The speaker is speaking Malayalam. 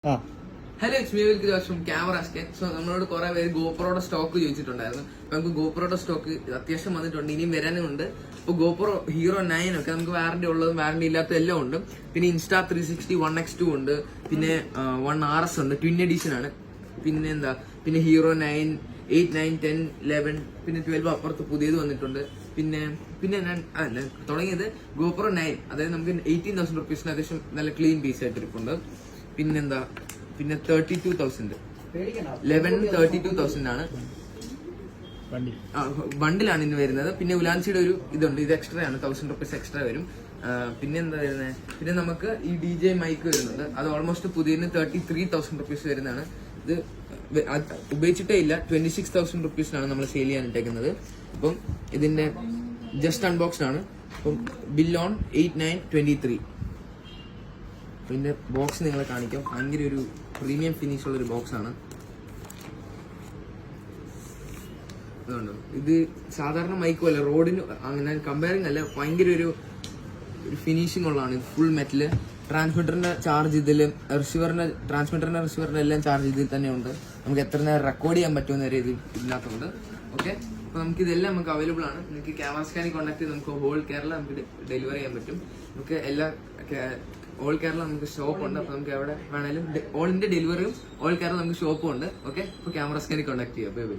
ഹലോ ഇറ്റ്സ് മീ വിൽക്ക് ജോഷ് ക്യാമറ സ്കാൻ. സോ നമ്മളോട് കുറെ പേര് ഗോപ്രോയുടെ സ്റ്റോക്ക് ചോദിച്ചിട്ടുണ്ടായിരുന്നു. അപ്പൊ നമുക്ക് ഗോപ്രോയുടെ സ്റ്റോക്ക് അത്യാവശ്യം വന്നിട്ടുണ്ട്, ഇനിയും വരാനും ഉണ്ട്. ഇപ്പൊ ഗോപ്രോ ഹീറോ 9 ഒക്കെ നമുക്ക് വാറന്റി ഉള്ളതും വാറന്റി ഇല്ലാത്തതും എല്ലാം ഉണ്ട്. പിന്നെ ഇൻസ്റ്റാ 360 1x2 ഉണ്ട്, പിന്നെ 1RS ഉണ്ട്, ട്വിൻ എഡിഷൻ ആണ്. പിന്നെ പിന്നെ ഹീറോ 9, 8, 9, 10, 11, പിന്നെ 12 അപ്പുറത്ത് പുതിയത് വന്നിട്ടുണ്ട്. പിന്നെ ഞാൻ തുടങ്ങിയത് ഗോപ്രോ 9, അതായത് നമുക്ക് 18,000 റുപ്പീസിന് അത്യാവശ്യം നല്ല ക്ലീൻ പീസ് ആയിട്ട് ഇരിപ്പുണ്ട്. പിന്നെ 32,000 11 32,000 ആണ് ബണ്ടിലാണ് ഇന്ന് വരുന്നത്. പിന്നെ ഉലാൻസിയുടെ ഒരു ഇതുണ്ട്, ഇത് എക്സ്ട്രാ ആണ്, 1,000 റുപ്പീസ് എക്സ്ട്രാ വരും. പിന്നെ വരുന്നത്, പിന്നെ നമുക്ക് ഈ DJ മൈക്ക് വരുന്നുണ്ട്, അത് ഓൾമോസ്റ്റ് പുതിയതിന് 33,000 റുപ്പീസ് വരുന്നതാണ്. ഇത് ഉപയോഗിച്ചിട്ടേ ഇല്ല, 26,000 റുപ്പീസിനാണ് നമ്മൾ സെയിൽ ചെയ്യാനിട്ടേക്കുന്നത്. അപ്പം ഇതിന്റെ ജസ്റ്റ് അൺബോക്സ്ഡ് ആണ്. അപ്പം ബിൽ ഓൺ 8/9/23. പിന്നെ ബോക്സ് നിങ്ങളെ കാണിക്കാം. ഭയങ്കര ഒരു പ്രീമിയം ഫിനിഷ് ഉള്ള ഒരു ബോക്സ് ആണ്. അതുകൊണ്ട് ഇത് സാധാരണ മൈക്കും അല്ല, റോഡിന് അങ്ങനെ കമ്പയറിംഗ് അല്ല, ഭയങ്കര ഒരു ഫിനിഷിംഗ് ഉള്ളതാണ്. ഇത് ഫുൾ മെറ്റല്. ട്രാൻസ്മിറ്ററിന്റെ ചാർജ് ഇതില്, റിസീവറിന്റെ എല്ലാം ചാർജ് ഇതിൽ തന്നെ ഉണ്ട്. നമുക്ക് എത്ര നേരം റെക്കോർഡ് ചെയ്യാൻ പറ്റുമെന്ന വരെ ഇതിനകത്തുണ്ട്. ഓക്കെ, അപ്പൊ നമുക്ക് ഇതെല്ലാം നമുക്ക് അവൈലബിൾ ആണ്. നിങ്ങൾക്ക് ക്യാമറ സ്കാനിൽ കോൺടാക്ട് ചെയ്ത് നമുക്ക് ഹോൾ കേരള നമുക്ക് ഡെലിവറി ചെയ്യാൻ പറ്റും. നമുക്ക് ഓൾ കേരള നമുക്ക് ഷോപ്പ് ഉണ്ട്. അപ്പൊ നമുക്ക് എവിടെ വേണേലും ഓൾ ഇന്ത്യ ഡെലിവറിയും ഓൾ കേരള നമുക്ക് ഷോപ്പും ഉണ്ട്. ഓക്കെ, അപ്പൊ ക്യാമറ സ്കാനിൽ കോൺടാക്ട് ചെയ്യാം. Bye bye.